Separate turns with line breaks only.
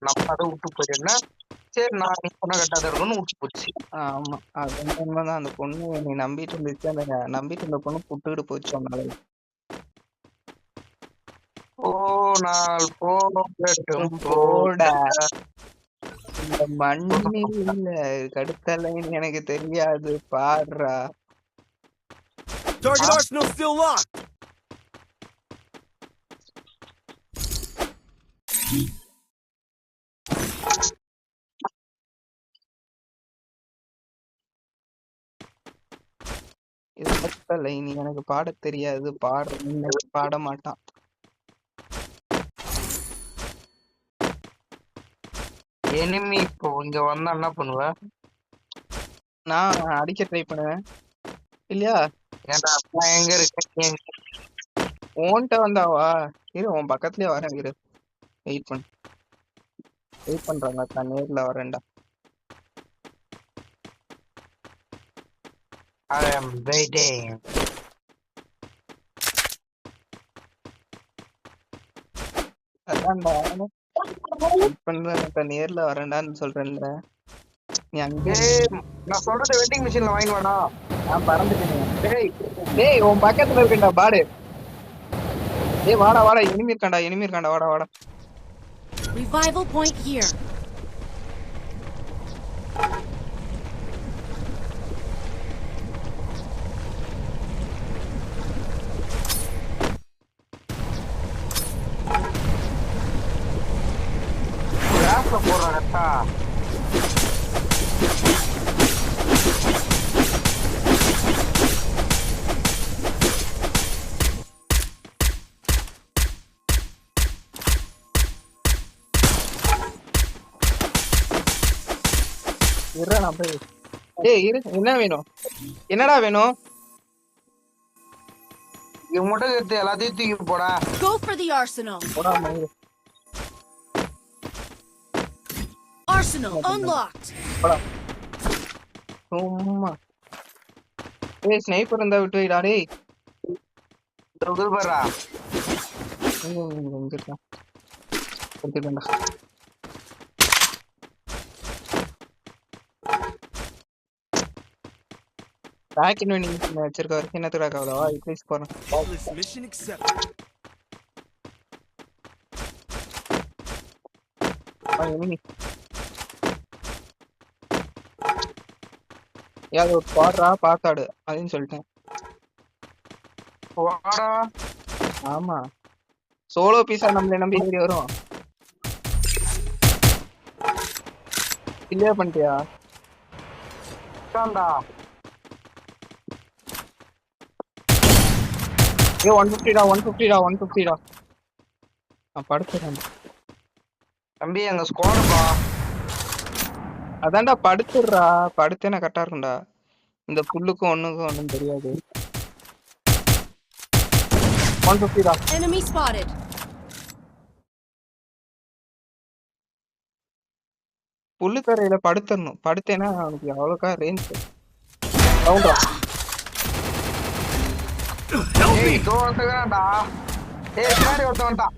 நம்ம அதை விட்டு போயிருந்தா சரி நான் நீ சொன்ன கரெக்டாக இருக்கும்னு விட்டு போச்சு.
ஆமா அது வந்து உண்மைதான். அந்த பொண்ணு நீ நம்பிட்டு இருந்துச்சு, அந்த நம்பிட்டு இருந்த பொண்ணு புட்டுக்கிட்டு போச்சு உன்னால.
போனால் போகட்டும்
போடா இந்த மண்ணில் கடுத்தலைன்னு எனக்கு தெரியாது பாடுறா.
Target arsenal still locked.
இது கடுத்தலை, நீ எனக்கு பாட தெரியாது பாடுற, இன்னைக்கு பாட மாட்டான்.
எனிமி இப்போ இங்க வந்தா என்ன பண்ணுவ?
நான் அடிக்க ட்ரை பண்ணுவேன் இல்லையா?
ஏன்டா நான் எங்க இருக்கேன்?
உன்கிட்ட வந்தாவா? இரு உன் பக்கத்துலயே வரேன், இரு வெயிட் பண்ணு. வெயிட் பண்றாங்க, நான் நேர்ல வரேன்டா.
I am waiting.
அதான்டா வெயிட் பண்றேன், நேர்ல வரேன்டான்னு சொல்றேன்ல. நீ அங்கே
நான் சொல்றது வெட்டிங் மிஷின்ல வாங்கி வேணா.
நான் பறந்துட்டேன். டேய் உன் பக்கத்துல இருக்கேன்டா பாடு. டேய் வாடா வாடா, எனிமி இருக்கான்டா, வாடா வாடா.
Revival point here.
கிராஸ்ல போறாங்கட்டா.
இருடா நான் போய். டேய் இரு, என்ன வேணும்? என்னடா வேணும்?
இங்க மட்டும் எடுத்து எல்லாத்தையும் தூக்கி போடா.
Go for the arsenal.
போடா மயிரு.
Arsenal unlocked.
போடா சும்மா. டேய் ஸ்னைப்பர் இருந்தா விட்டு வைடா டேய்.
இது பாரா.
இங்க இருக்கான். எடுத்துக்கண்டா. பேக் இன் வச்சிருக்க வரைக்கும் என்னத்துடா கவலைவா? இப்ளீஸ் போறேன்.
This mission accepted.
எனிமி யாரு பாடுறா பாத்தாடு அப்படின்னு சொல்லிட்டேன்.
வாடா.
ஆமா சோலோ பீஸா நம்மள நம்பி ஏறி வரும். இல்லையா பண்ணிட்டியா?
தான்டா.
ஏ 150 நான் படுத்துறேன்.
தம்பி எங்க ஸ்குவாடுப்பா.
அதான்டா படுத்துடுறா, படுத்தேனா கரெக்டா இருக்கும்டா. இந்த புல்லுக்கும் ஒண்ணும் தெரியாது. 150
Enemy spotted.
புல்லுக்கரையில படுத்துடணும். படுத்தேன்னா அவனுக்கு அவ்வளோக்கா ரேஞ்ச் ரவுண்டா.
ஏய் தோ வந்துட்டான்டா. ஏய் பின்னாடி ஒருத்தன் வந்துட்டான்.